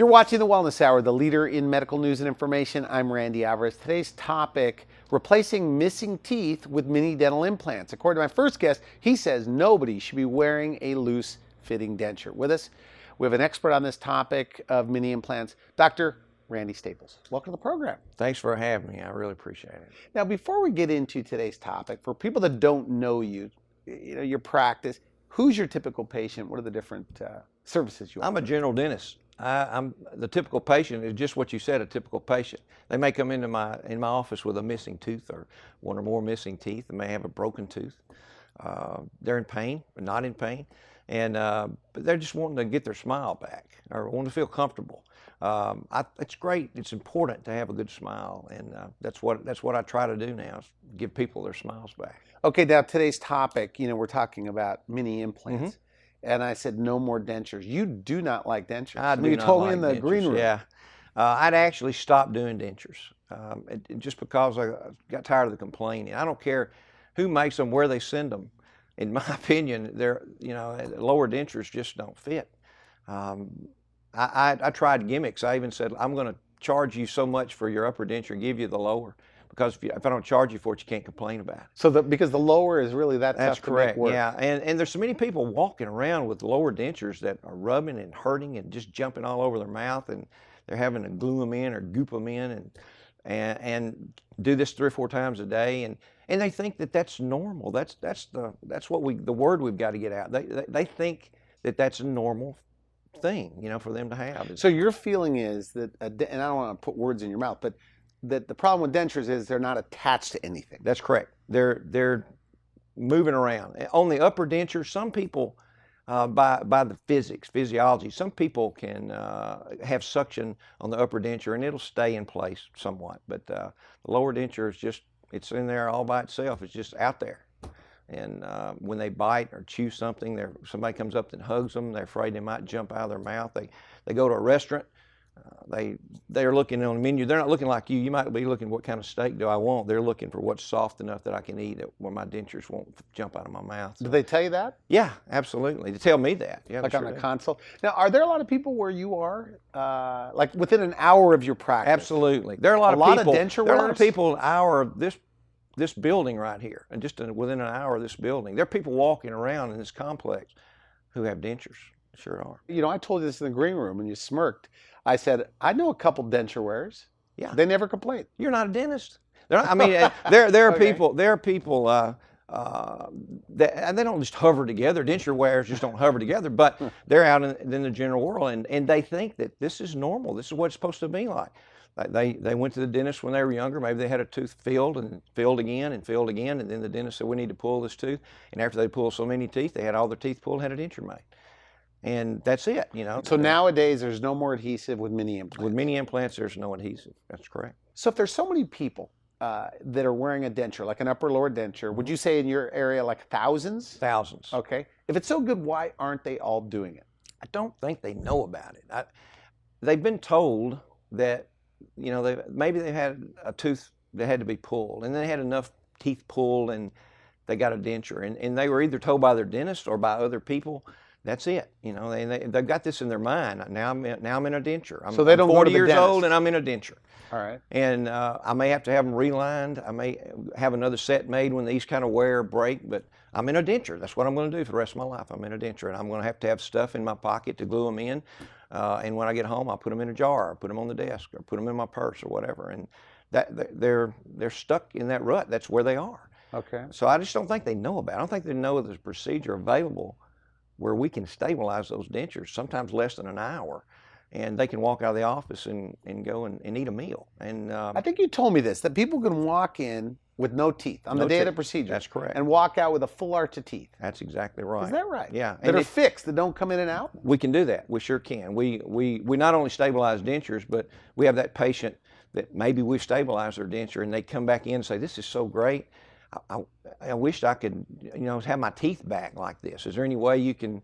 You're watching The Wellness Hour, the leader in medical news and information. I'm Randy Alvarez. Today's topic, replacing missing teeth with MiniDental implants. According to my first guest, he says nobody should be wearing a loose-fitting denture. With us, we have an expert on this topic of mini implants, Dr. Randy Staples. Welcome to the program. Thanks for having me. I really appreciate it. Now, before we get into today's topic, for people that don't know you, your practice, who's your typical patient? What are the different services you offer? I'm a general dentist. I'm the typical patient is just what you said, a typical patient. They may come into my office with a missing tooth or one or more missing teeth. They may have a broken tooth. They're in pain, or not in pain, and but they're just wanting to get their smile back or want to feel comfortable. It's great. It's important to have a good smile, and that's what I try to do now, is give people their smiles back. Okay, now today's topic, we're talking about mini implants. And I said, no more dentures. You do not like dentures. I do You not told me like in the dentures, green room. Yeah. I'd actually stopped doing dentures just because I got tired of the complaining. I don't care who makes them, where they send them. In my opinion, lower dentures just don't fit. I tried gimmicks. I even said, I'm going to charge you so much for your upper denture and give you the lower. Because if I don't charge you for it, you can't complain about it. So because the lower is really that That's tough to correct. make work. Yeah, and there's so many people walking around with lower dentures that are rubbing and hurting and just jumping all over their mouth, and they're having to glue them in or goop them in and do this 3 or 4 times a day, and they think that that's normal. That's what the word we've got to get out. They think that that's a normal thing, for them to have. So your feeling is that, and I don't want to put words in your mouth, but that the problem with dentures is they're not attached to anything. That's correct. They're moving around. On the upper denture, some people, by the physiology, some people can have suction on the upper denture and it'll stay in place somewhat. But the lower denture is just, it's in there all by itself. It's just out there. And when they bite or chew something, somebody comes up and hugs them. They're afraid they might jump out of their mouth. They go to a restaurant. They're looking on the menu. They're not looking like you. You might be looking, what kind of steak do I want? They're looking for what's soft enough that I can eat, where my dentures won't jump out of my mouth. Do they tell you that? Yeah, absolutely. They tell me that. Yeah, like sure on the console. Now, are there a lot of people where you are, like within an hour of your practice? Absolutely. There are a lot of denture wearers? There are a lot of people an hour of this building right here, and just within an hour of this building. There are people walking around in this complex who have dentures. Sure are. I told you this in the green room and you smirked. I said, I know a couple denture wearers. Yeah. They never complain. You're not a dentist. There are Okay. people that, and they don't just hover together. Denture wearers just don't hover together, but they're out in the general world, and they think that this is normal. This is what it's supposed to be like. They went to the dentist when they were younger. Maybe they had a tooth filled and filled again, and then the dentist said, we need to pull this tooth. And after they pulled so many teeth, they had all their teeth pulled, had a denture made. And that's it, So nowadays, there's no more adhesive with mini implants. With mini implants, there's no adhesive. That's correct. So if there's so many people that are wearing a denture, like an upper lower denture, would you say in your area like thousands? Thousands. Okay. If it's so good, why aren't they all doing it? I don't think they know about it. They've been told that, maybe they had a tooth that had to be pulled, and they had enough teeth pulled, and they got a denture, and they were either told by their dentist or by other people. That's it. They've got this in their mind. Now I'm in a denture. So they don't I'm 40 go to the years dentist. old and I'm in a denture. All right. And I may have to have them relined. I may have another set made when these kind of wear or break, but I'm in a denture. That's what I'm going to do for the rest of my life. I'm in a denture, and I'm going to have stuff in my pocket to glue them in. And when I get home, I'll put them in a jar, or put them on the desk, or put them in my purse, or whatever. And they're stuck in that rut. That's where they are. Okay. So I just don't think they know about it. I don't think they know there's a procedure available where we can stabilize those dentures, sometimes less than an hour, and they can walk out of the office and go and eat a meal. And I think you told me this, that people can walk in with no teeth on the day of the procedure. That's correct. And walk out with a full arch of teeth. That's exactly right. Is that right? Yeah. That are fixed, that don't come in and out? We can do that. We sure can. We not only stabilize dentures, but we have that patient that maybe we've stabilized their denture, and they come back in and say, this is so great. I wished I could, have my teeth back like this. Is there any way you can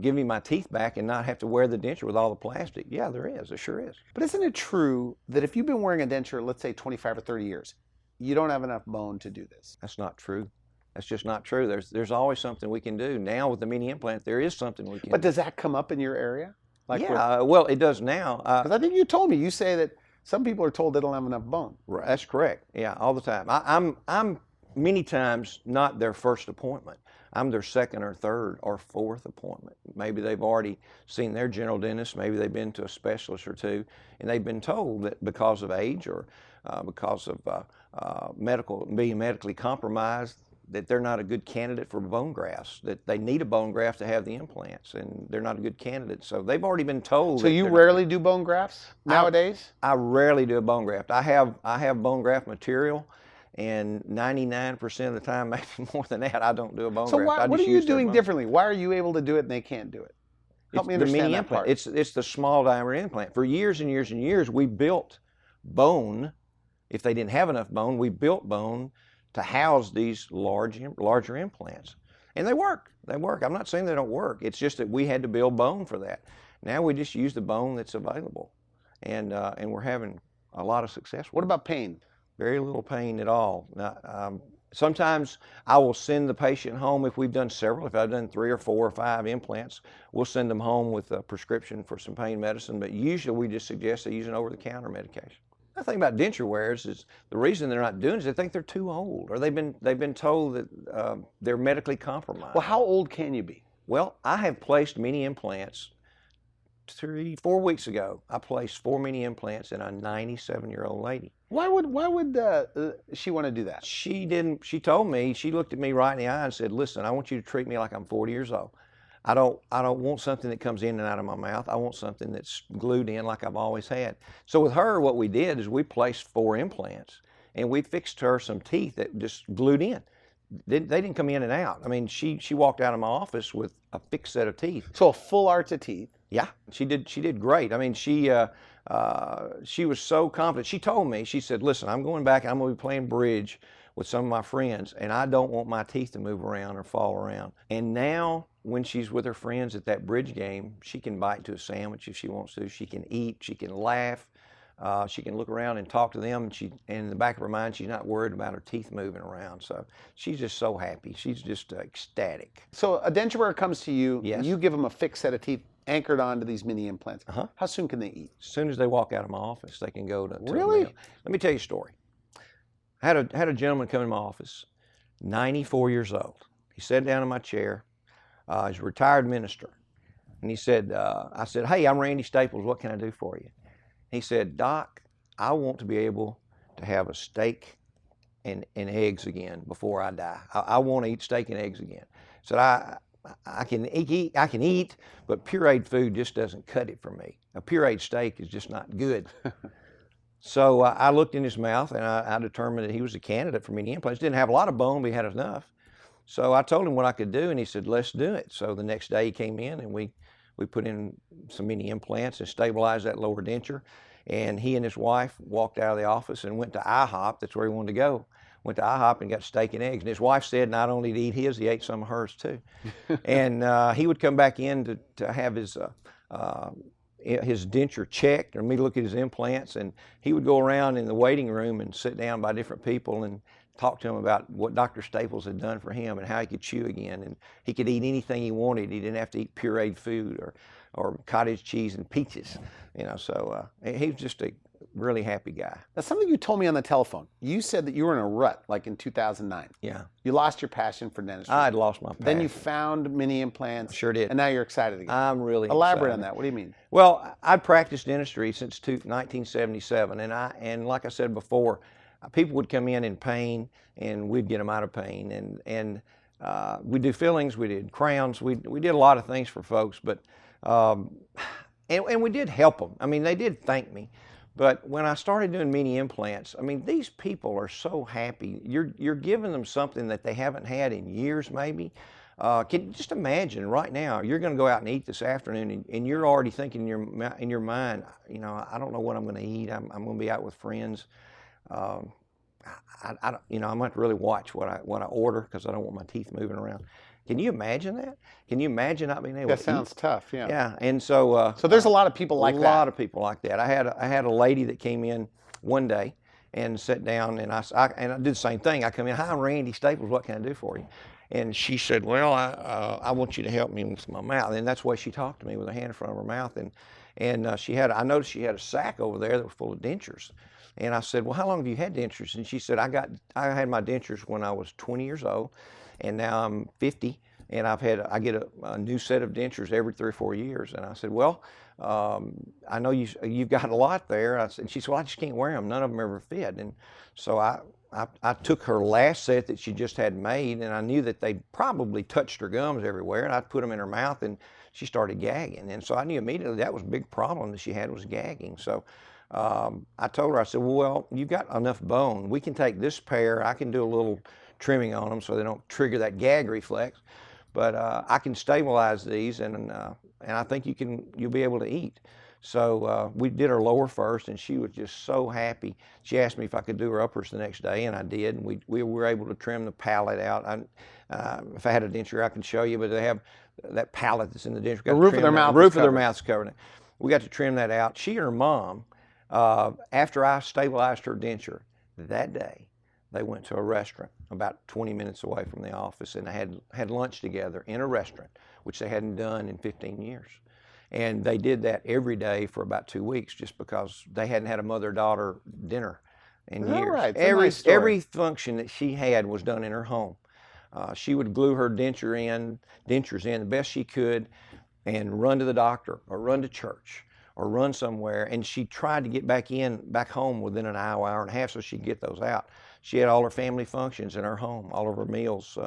give me my teeth back and not have to wear the denture with all the plastic? Yeah, there is. There sure is. But isn't it true that if you've been wearing a denture, let's say 25 or 30 years, you don't have enough bone to do this? That's not true. That's just not true. There's always something we can do. Now with the mini implant, there is something we can do. But does that come up in your area? Like Yeah, well, it does now. because I think you told me, you say that some people are told they don't have enough bone. That's correct. Yeah, all the time. I'm many times not their first appointment. I'm their second or third or fourth appointment. Maybe they've already seen their general dentist. Maybe they've been to a specialist or two, and they've been told that because of age or because of being medically compromised, that they're not a good candidate for bone grafts, that they need a bone graft to have the implants, and they're not a good candidate. So they've already been told. So you rarely do bone grafts nowadays? I rarely do a bone graft. I have bone graft material, and 99% of the time, maybe more than that, I don't do a bone So graft. what are you doing differently? Why are you able to do it and they can't do it? Help me understand mini that implant. part. It's the small diameter implant. For years and years and years, we built bone. If they didn't have enough bone, we built bone to house these larger implants. And they work. They work. I'm not saying they don't work. It's just that we had to build bone for that. Now we just use the bone that's available. And we're having a lot of success with it. What about pain? Very little pain at all. Now, sometimes I will send the patient home if we've done several. If I've done 3 or 4 or 5 implants, we'll send them home with a prescription for some pain medicine. But usually we just suggest they use an over-the-counter medication. The thing about denture wearers is the reason they're not doing it is they think they're too old, or they've been told that they're medically compromised. Well, how old can you be? Well, I have placed mini implants 4 weeks ago. I placed 4 mini implants in a 97-year-old lady. Why would she want to do that? She didn't. She told me. She looked at me right in the eye and said, "Listen, I want you to treat me like I'm 40 years old. I don't want something that comes in and out of my mouth. I want something that's glued in like I've always had." So with her, what we did is we placed 4 implants, and we fixed her some teeth that just glued in. They didn't come in and out. I mean, she walked out of my office with a fixed set of teeth. So a full arch of teeth. Yeah, she did great. I mean, she was so confident. She told me, she said, "Listen, I'm going back and I'm going to be playing bridge with some of my friends, and I don't want my teeth to move around or fall around." And now, when she's with her friends at that bridge game, she can bite into a sandwich if she wants to. She can eat. She can laugh. She can look around and talk to them. And in the back of her mind, she's not worried about her teeth moving around. So she's just so happy. She's just ecstatic. So a denture wearer comes to you. Yes. You give them a fixed set of teeth anchored onto these mini implants. Uh-huh. How soon can they eat? As soon as they walk out of my office, they can go to Really? Let me tell you a story. I had a gentleman come in my office, 94 years old. He sat down in my chair. He's a retired minister. And he said, I said, "Hey, I'm Randy Staples. What can I do for you?" He said, "Doc, I want to be able to have a steak and eggs again before I die. I want to eat steak and eggs again." So I can eat, but pureed food just doesn't cut it for me. A pureed steak is just not good. So I looked in his mouth, and I determined that he was a candidate for mini implants. Didn't have a lot of bone, but he had enough. So I told him what I could do, and he said, "Let's do it." So the next day he came in, and we put in some mini implants and stabilized that lower denture. And he and his wife walked out of the office and went to IHOP. That's where he wanted to go. Went to IHOP and got steak and eggs. And his wife said not only did he eat his, he ate some of hers too. And he would come back in to have his denture checked, or me look at his implants. And he would go around in the waiting room and sit down by different people and talk to him about what Dr. Staples had done for him and how he could chew again. And he could eat anything he wanted. He didn't have to eat pureed food or cottage cheese and peaches. So he was just a really happy guy. That's something you told me on the telephone. You said that you were in a rut, like in 2009. Yeah. You lost your passion for dentistry. I had lost my passion. Then you found mini implants. Sure did. And now you're excited again. I'm really Elaborate excited on that. What do you mean? Well, I'd practiced dentistry since 1977, and like I said before, people would come in pain, and we'd get them out of pain, and we do fillings, we did crowns, we did a lot of things for folks, but and we did help them. I mean, they did thank me. But when I started doing mini implants, I mean, these people are so happy. You're giving them something that they haven't had in years, maybe. Can you just imagine right now, you're going to go out and eat this afternoon, and you're already thinking in your mind, I don't know what I'm going to eat. I'm going to be out with friends. I'm going to have to really watch what I order, because I don't want my teeth moving around. Can you imagine that? Can you imagine not being able to eat? That sounds tough, yeah. Yeah, and so... so there's a lot of people like that. A lot of people like that. I had a lady that came in one day and sat down, and I did the same thing. I come in, "Hi, I'm Randy Staples. What can I do for you?" And she said, well, I want you to help me with my mouth. And that's why she talked to me with her hand in front of her mouth. And I noticed she had a sack over there that was full of dentures. And I said, well, how long have you had dentures? And she said, I had my dentures when I was 20 years old, and now I'm 50, and I get a new set of dentures every 3 or 4 years. And I said, well, I know you've got a lot there. And she said, well, I just can't wear them. None of them ever fit. And so I took her last set that she just had made, and I knew that they probably touched her gums everywhere, and I put them in her mouth, and she started gagging. And so I knew immediately that was a big problem that she had, was gagging. So I told her, I said, well, you've got enough bone. We can take this pair. I can do a little trimming on them so they don't trigger that gag reflex. But I can stabilize these, and I think you'll be able to eat. So we did her lower first, and she was just so happy. She asked me if I could do her uppers the next day, and I did. And we were able to trim the palate out. If I had a denture, I can show you, but they have that palate that's in the denture. The roof of their mouth. The roof of their mouth's covered. We got to trim that out. She and her mom, after I stabilized her denture that day, they went to a restaurant about 20 minutes away from the office, and they had lunch together in a restaurant, which they hadn't done in 15 years. And they did that every day for about 2 weeks, just because they hadn't had a mother-daughter dinner in years. Right. Every function that she had was done in her home. She would glue her dentures in the best she could, and run to the doctor or run to church or run somewhere. And she tried to get back home within an hour, hour and a half, so she'd get those out. She had all her family functions in her home, all of her meals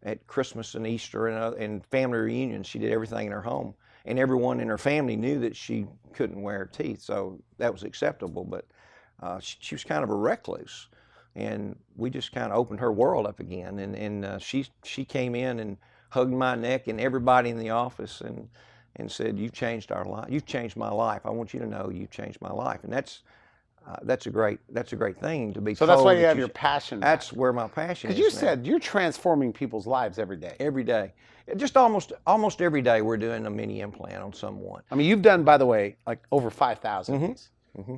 at Christmas and Easter and family reunions. She did everything in her home. And everyone in her family knew that she couldn't wear her teeth, so that was acceptable. But she was kind of a recluse, and we just kind of opened her world up again. And she came in and hugged my neck and everybody in the office and said, "You've changed our life. You've changed my life. I want you to know you've changed my life." And that's a great thing to be. So that's why you have your passion. That's where my passion is. Because you said you're transforming people's lives every day. Every day. Just almost every day we're doing a mini implant on someone. I mean, you've done, by the way, like over 5,000 of these.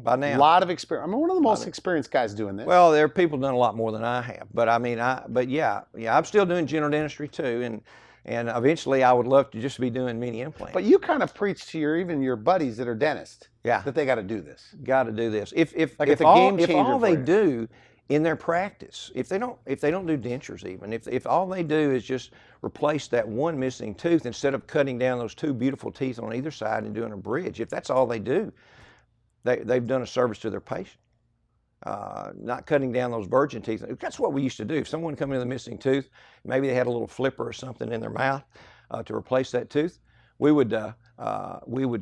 By now. A lot of experience. I mean, one of the most experienced guys doing this. Well, there are people done a lot more than I have. But I mean, yeah, I'm still doing general dentistry too. And eventually I would love to just be doing mini implants. But you kind of preach to even your buddies that are dentists. Yeah. That they got to do this. Got to do this. If it's a all, game changer if all for they you. do in their practice, if they don't do dentures even, if all they do is just replace that one missing tooth instead of cutting down those two beautiful teeth on either side and doing a bridge, if that's all they do, they've done a service to their patient. Not cutting down those virgin teeth. That's what we used to do. If someone come in with a missing tooth, maybe they had a little flipper or something in their mouth to replace that tooth, we would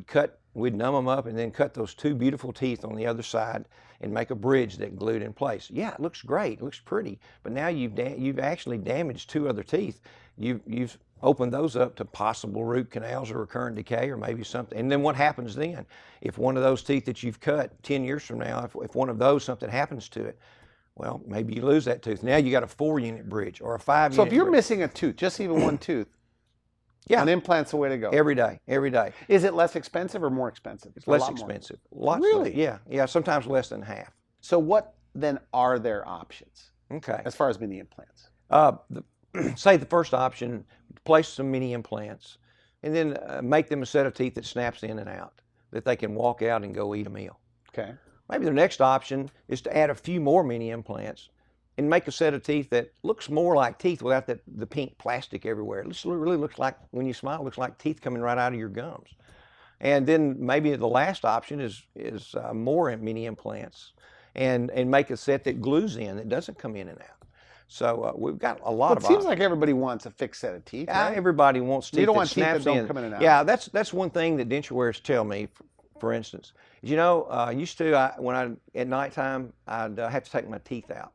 cut. We'd numb them up and then cut those two beautiful teeth on the other side and make a bridge that glued in place. Yeah, it looks great, it looks pretty, but now you've actually damaged two other teeth. You've opened those up to possible root canals or recurrent decay or maybe something. And then what happens then? If one of those teeth that you've cut 10 years from now, if one of those, something happens to it, well, maybe you lose that tooth. Now you got a 4-unit bridge or a 5-unit bridge. So if you're missing a tooth, just even one tooth, yeah, an implant's the way to go. Every day. Is it less expensive or more expensive? It's less expensive. Lots really? Yeah, sometimes less than half. So what then are their options? Okay. As far as mini implants? Say the first option, place some mini implants, and then make them a set of teeth that snaps in and out, that they can walk out and go eat a meal. Okay. Maybe the next option is to add a few more mini implants and make a set of teeth that looks more like teeth without the pink plastic everywhere. It really looks like, when you smile, it looks like teeth coming right out of your gums. And then maybe the last option is more mini implants and make a set that glues in, that doesn't come in and out. So we've got a lot of options. It seems like everybody wants a fixed set of teeth, right? Everybody wants teeth. You don't that want teeth that snaps don't in. come in and out. Yeah, that's one thing that denture wearers tell me, for instance. You know, used to, at nighttime, I'd have to take my teeth out.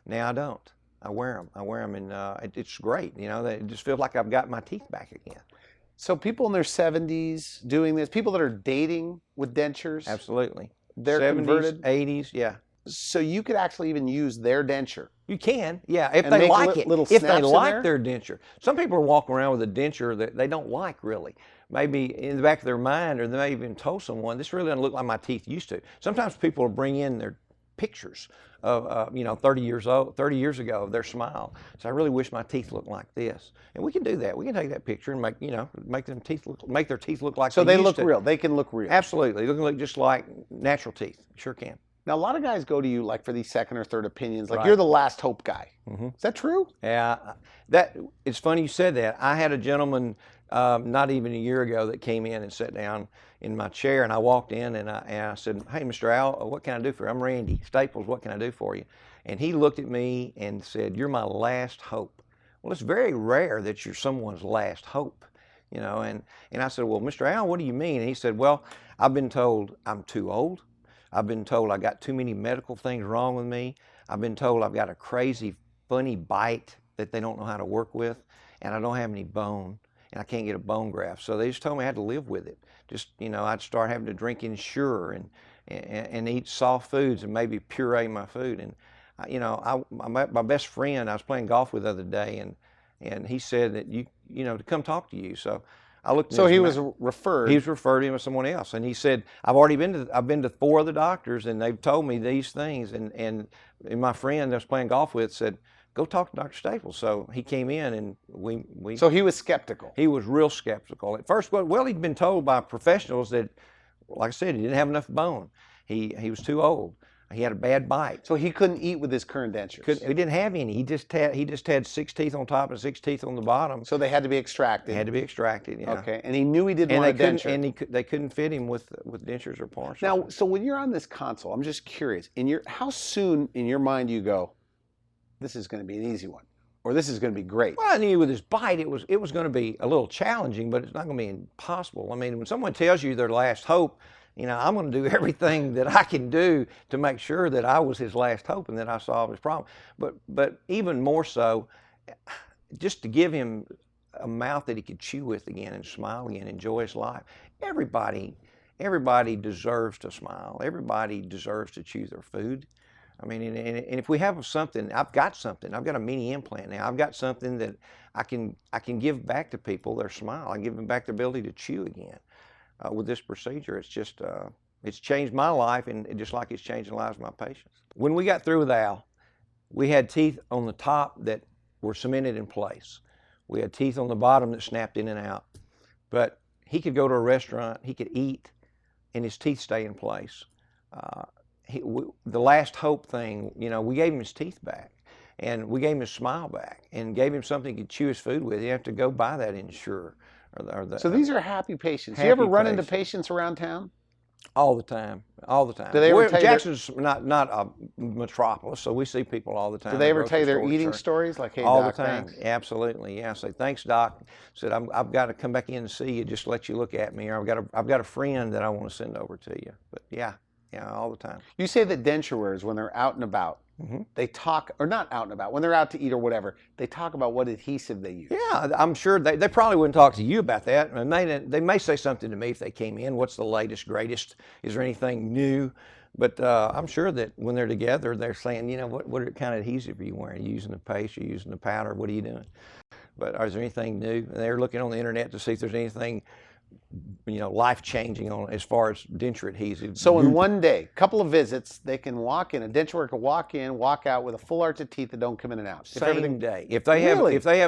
Now I don't. I wear them, and it's great. You know, it just feels like I've got my teeth back again. So people in their 70s doing this, people that are dating with dentures, absolutely, they're 70s, converted. 80s, yeah. So you could actually even use their denture. You can, yeah, if And they make like it. little If they snaps in like there? their denture. Some people are walking around with a denture that they don't like really. Maybe in the back of their mind, or they may have even told someone, this really doesn't look like my teeth used to. Sometimes people will bring in their pictures of, 30 years ago of their smile. So I really wish my teeth looked like this. And we can do that. We can take that picture and make their teeth look like So they used look to. real. They can look real. Absolutely. They can look just like natural teeth. Sure can. Now, a lot of guys go to you like for these second or third opinions. Like Right. you're the last hope guy. Mm-hmm. Is that true? Yeah, it's funny you said that. I had a gentleman not even a year ago that came in and sat down in my chair, and I walked in and I said, "Hey, Mr. Al, what can I do for you? I'm Randy Staples. What can I do for you?" And he looked at me and said, "You're my last hope." Well, it's very rare that you're someone's last hope, And I said, "Well, Mr. Al, what do you mean?" And he said, "Well, I've been told I'm too old. I've been told I got too many medical things wrong with me. I've been told I've got a crazy, funny bite that they don't know how to work with, and I don't have any bone, and I can't get a bone graft. So they just told me I had to live with it. Just, I'd start having to drink Ensure and eat soft foods and maybe puree my food." And, my best friend I was playing golf with the other day, and he said that to come talk to you. So I looked. So he was referred. He was referred to by someone else, and he said, I've been to 4 other doctors, and they've told me these things. And my friend I was playing golf with said, "Go talk to Dr. Staples." So he came in, and we. So he was skeptical. He was real skeptical at first. Well, he'd been told by professionals that, like I said, he didn't have enough bone. He was too old. He had a bad bite. So he couldn't eat with his current dentures. He didn't have any. He just had 6 teeth on top and 6 teeth on the bottom. So they had to be extracted. They had to be extracted. Yeah. Okay, and he knew he didn't want a denture. And they couldn't fit him with dentures or partials. Now, so when you're on this console, I'm just curious. How soon in your mind do you go, "This is going to be an easy one," or "This is going to be great"? Well, I knew with his bite, it was going to be a little challenging, but it's not going to be impossible. I mean, when someone tells you their last hope, I'm going to do everything that I can do to make sure that I was his last hope and that I solved his problem. But even more so, just to give him a mouth that he could chew with again and smile again, enjoy his life. Everybody deserves to smile. Everybody deserves to chew their food. I mean, and if we have something, I've got a mini implant now. I've got something that I can give back to people their smile. I give them back the ability to chew again. With this procedure, it's just it's changed my life, and just like it's changed the lives of my patients. When we got through with Al, we had teeth on the top that were cemented in place. We had teeth on the bottom that snapped in and out. But he could go to a restaurant, he could eat, and his teeth stay in place. The last hope thing, we gave him his teeth back, and we gave him his smile back, and gave him something he could chew his food with. He have to go buy that Ensure. So these are happy patients. Do you ever run into patients around town? All the time. Do they ever tell you Jackson's not a metropolis, so we see people all the time. Do they ever tell you their eating stories? Like, "Hey, all Doc, the time. thanks." Absolutely, yeah. Say, "Thanks, Doc." Said, I've got to come back in and see you, just let you look at me, or I've got a friend that I want to send over to you. But yeah, all the time. You say that denture wearers, when they're out and about, they talk, or not out and about, when they're out to eat or whatever, they talk about what adhesive they use. Yeah, I'm sure they probably wouldn't talk to you about that. And they may say something to me if they came in. What's the latest, greatest? Is there anything new? But I'm sure that when they're together, they're saying, what kind of adhesive are you wearing? Are you using the paste? Are you using the powder? What are you doing? But is there anything new? And they're looking on the internet to see if there's anything life-changing on as far as denture adhesive. So in one day, couple of visits, they can walk in, a denture worker can walk in, walk out with a full arch of teeth that don't come in and out. Same day. If they have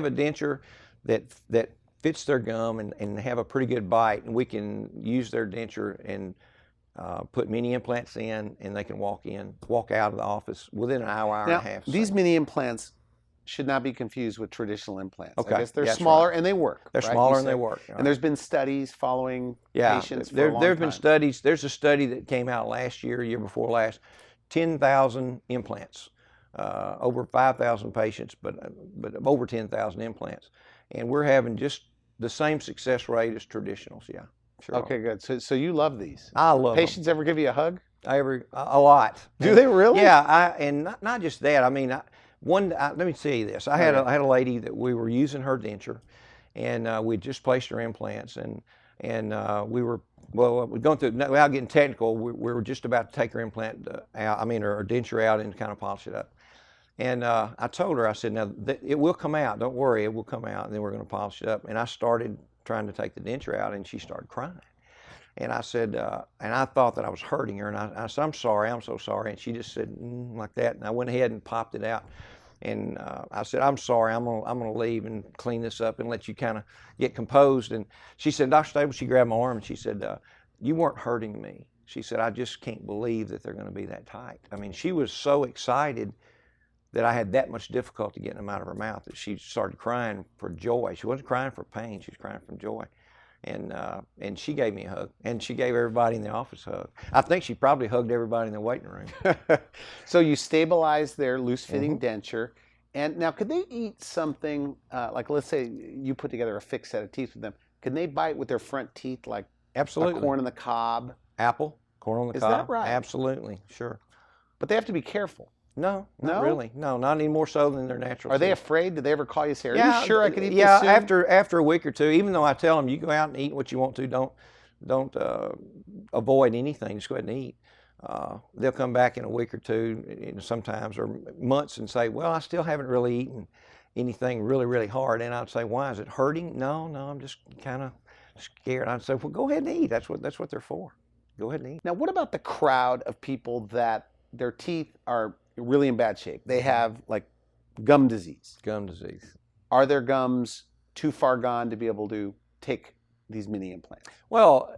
a denture that fits their gum and have a pretty good bite, and we can use their denture and put mini implants in, and they can walk out of the office within an hour and a half. These mini implants should not be confused with traditional implants. Okay. I guess they're smaller and they work. They're smaller and they work. And there's been studies following patients for a long time. There's been studies. There's a study that came out last year, year before last, 10,000 implants, over 5,000 patients, but over 10,000 implants. And we're having just the same success rate as traditionals, yeah. Sure. Okay, good. So you love these. I love patients them. Ever give you a hug? A lot. Do they really? Yeah, and not just that. I mean, let me tell you this. I had a lady that we were using her denture, and we just placed her implants, and we were going through. Without getting technical, we were just about to take her implant out. I mean, her denture out and kind of polish it up. And I told her, I said, "Now it will come out. Don't worry, it will come out, and then we're going to polish it up." And I started trying to take the denture out, and she started crying. And I said, and I thought that I was hurting her, and I said, I'm sorry, I'm so sorry. And she just said, like that. And I went ahead and popped it out. And I said, I'm sorry, I'm gonna leave and clean this up and let you kind of get composed. And she said, Dr. Staples, she grabbed my arm and she said, you weren't hurting me. She said, I just can't believe that they're gonna be that tight. I mean, she was so excited that I had that much difficulty getting them out of her mouth that she started crying for joy. She wasn't crying for pain, she was crying from joy. And she gave me a hug, and she gave everybody in the office a hug. I think she probably hugged everybody in the waiting room. So you stabilize their loose-fitting denture, and now could they eat something, like let's say you put together a fixed set of teeth with them, can they bite with their front teeth like Absolutely. a corn on the cob? Apple, corn on the Is cob. that right? Absolutely, sure. But they have to be careful. No, not No? really. No, not any more so than their natural Are they teeth. afraid? Did they ever call you and say, are Yeah, you sure I could eat yeah, this soon? after a week or two, even though I tell them, you go out and eat what you want to, don't avoid anything, just go ahead and eat. They'll come back in a week or two, sometimes, or months, and say, well, I still haven't really eaten anything really, really hard. And I'd say, why? Is it hurting? No, I'm just kind of scared. I'd say, well, go ahead and eat. That's what they're for. Go ahead and eat. Now, what about the crowd of people that their teeth are really in bad shape? They have like gum disease. Gum disease. Are their gums too far gone to be able to take these mini implants? Well,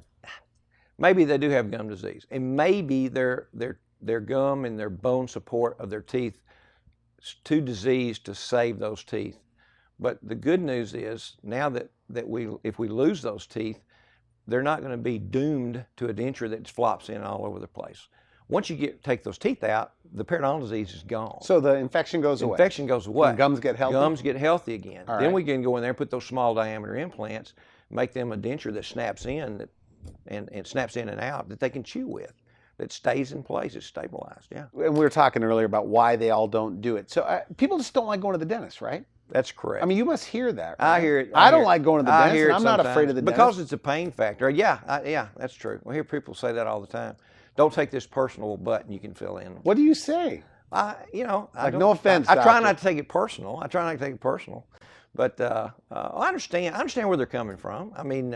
maybe they do have gum disease, and maybe their gum and their bone support of their teeth is too diseased to save those teeth. But the good news is now that if we lose those teeth, they're not going to be doomed to a denture that flops in all over the place. Once you take those teeth out, the periodontal disease is gone. So the infection goes away. Infection goes away. And gums get healthy. Gums get healthy again. All Then right. we can go in there and put those small diameter implants, make them a denture that snaps in and snaps in and out that they can chew with, that stays in place, it's stabilized. Yeah, And we were talking earlier about why they all don't do it. So people just don't like going to the dentist, right? that's correct. I mean, you must hear that. I right? hear it. I don't like going to the I dentist, hear and it I'm not afraid of the because dentist. it's a pain factor. Yeah, that's true. I hear people say that all the time. Don't take this personal button you can fill in. What do you say? I No offense, I try doctor. not to take it personal. But I understand where they're coming from. I mean,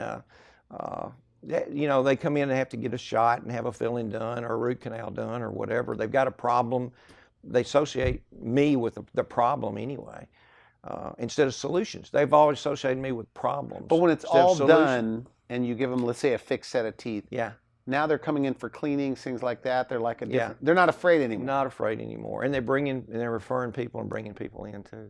they come in and have to get a shot and have a filling done or a root canal done or whatever. They've got a problem. They associate me with the problem anyway, instead of solutions. They've always associated me with problems. But when it's instead of all solutions. done and you give them, let's say, a fixed set of teeth, Yeah. now they're coming in for cleanings, things like that. They're like a different, they're not afraid anymore. Not afraid anymore. And they're referring people and bringing people in too.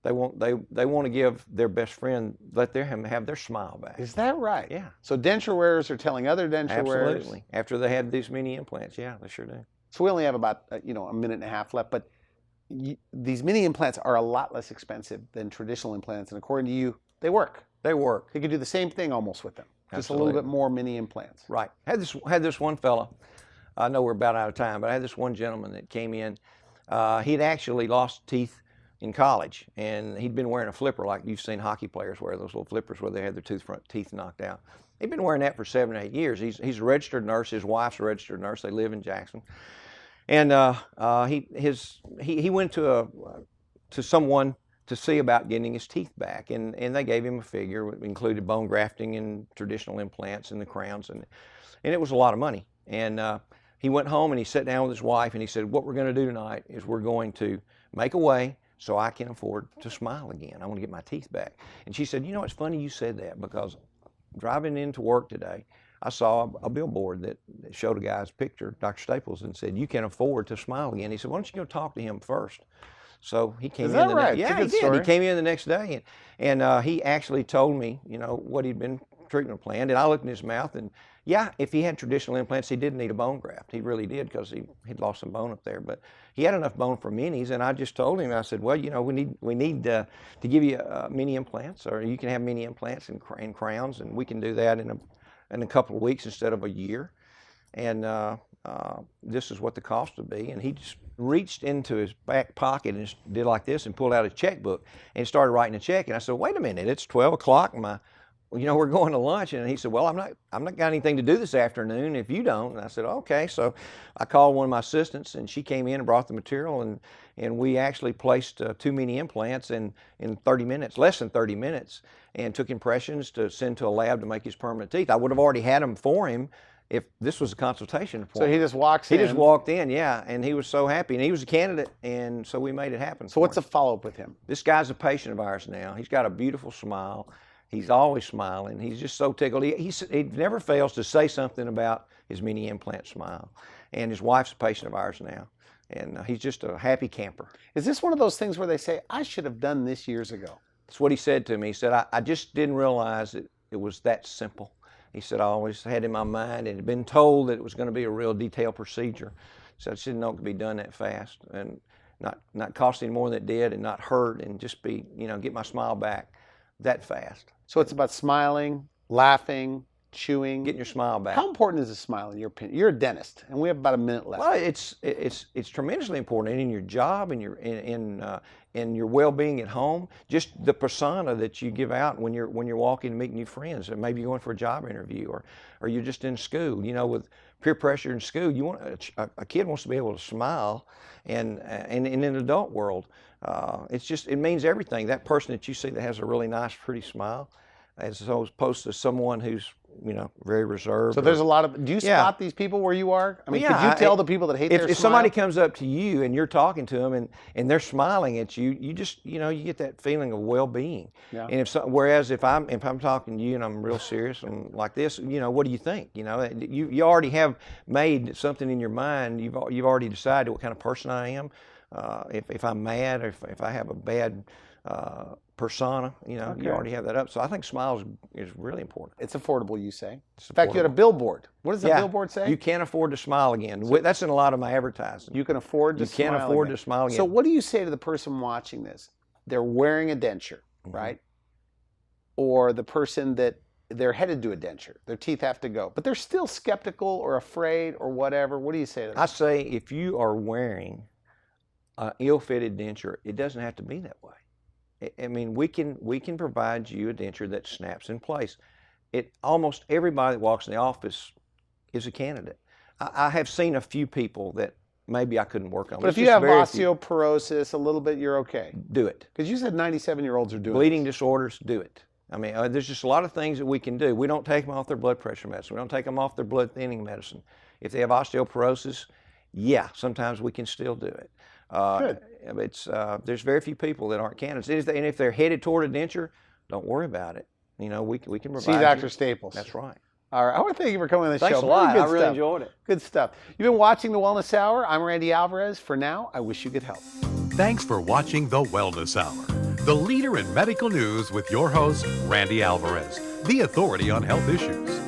They want to give their best friend, let them have their smile back. Is that right? Yeah. So denture wearers are telling other denture wearers. Absolutely. After they had these mini implants, yeah, they sure do. So we only have about a minute and a half left, but these mini implants are a lot less expensive than traditional implants, and according to you, they work. They work. You could do the same thing almost with them, just Absolutely. a little bit more mini implants. Right. Had this one fella. I know we're about out of time, but I had this one gentleman that came in. He'd actually lost teeth in college, and he'd been wearing a flipper like you've seen hockey players wear, those little flippers where they had their front teeth knocked out. He'd been wearing that for 7 or 8 years. He's a registered nurse. His wife's a registered nurse. They live in Jackson. And he went to someone to see about getting his teeth back, and they gave him a figure. It included bone grafting and traditional implants and the crowns, and it was a lot of money. And he went home and he sat down with his wife and he said, what we're going to do tonight is we're going to make a way so I can afford to smile again. I want to get my teeth back. And she said, it's funny you said that, because driving into work today, I saw a billboard that showed a guy's picture, Dr. Staples, and said, you can afford to smile again. He said, why don't you go talk to him first? So he came Is in that the right? next, It's a yeah, he good did. story. He came in the next day, and he actually told me, what he'd been treatment planned, and I looked in his mouth, and yeah, if he had traditional implants, he did need a bone graft. He really did, because he'd lost some bone up there, but he had enough bone for minis, and I just told him, I said, well, we need to give you mini implants, or you can have mini implants and crowns, and we can do that in a couple of weeks instead of a year, and this is what the cost would be. And he just reached into his back pocket and did like this and pulled out his checkbook and started writing a check. And I said, wait a minute, it's 12 o'clock and well, we're going to lunch. And he said, well, I'm not got anything to do this afternoon if you don't. And I said, okay. So I called one of my assistants, and she came in and brought the material, and we actually placed 2 mini implants in 30 minutes, less than 30 minutes, and took impressions to send to a lab to make his permanent teeth. I would have already had them for him if this was a consultation appointment. So he just walks in? He just walked in, yeah, and he was so happy. And he was a candidate, and so we made it happen. So what's the follow-up with him? This guy's a patient of ours now. He's got a beautiful smile. He's always smiling. He's just so tickled. He never fails to say something about his mini implant smile. And his wife's a patient of ours now. And he's just a happy camper. Is this one of those things where they say, I should have done this years ago? That's what he said to me. He said, I just didn't realize it was that simple. He said, I always had in my mind and had been told that it was going to be a real detailed procedure. So I just didn't know it could be done that fast and not cost any more than it did, and not hurt, and just be, get my smile back that fast. So it's about smiling, laughing, chewing. Getting your smile back. How important is a smile in your opinion? You're a dentist, and we have about a minute left. Well, it's tremendously important in your job and in your well-being at home. Just the persona that you give out when you're walking and meeting new friends, or maybe you're going for a job interview, or you're just in school. With peer pressure in school, you want a kid wants to be able to smile, and in an adult world, it means everything. That person that you see that has a really nice, pretty smile, as opposed to someone who's very reserved. So there's a lot of, do you spot these people where you are? I mean, could you tell the people that hate their smile? If somebody comes up to you and you're talking to them and they're smiling at you, you just, you get that feeling of well-being. Yeah. And whereas if I'm talking to you and I'm real serious and like this, what do you think? You already have made something in your mind. You've already decided what kind of person I am. If I'm mad, or if I have a bad persona, Okay. you already have that up. So I think smiles is really important. It's affordable, you say. It's In fact, you had a affordable. billboard. What does the billboard say? You can't afford to smile again. That's in a lot of my advertising. You can afford to smile. You can't afford again. to smile again. So what do you say to the person watching this? They're wearing a denture, right? Or the person that they're headed to a denture. Their teeth have to go, but they're still skeptical or afraid or whatever. What do you say to them? I say if you are wearing an ill-fitted denture, it doesn't have to be that way. I mean, we can provide you a denture that snaps in place. Almost everybody that walks in the office is a candidate. I have seen a few people that maybe I couldn't work on. But if you have osteoporosis, a little bit, you're okay. Do it. Because you said 97-year-olds are doing Bleeding disorders, do it. I mean, there's just a lot of things that we can do. We don't take them off their blood pressure medicine. We don't take them off their blood thinning medicine. If they have osteoporosis, yeah, sometimes we can still do it. Good. There's very few people that aren't candidates. And if they're headed toward a denture, don't worry about it. We can provide. See Dr. Staples. That's right. All right. I want to thank you for coming on the show. Thanks a lot. Good I really stuff. enjoyed it. Good stuff. You've been watching The Wellness Hour. I'm Randy Alvarez. For now, I wish you good health. Thanks for watching The Wellness Hour, the leader in medical news with your host, Randy Alvarez, the authority on health issues.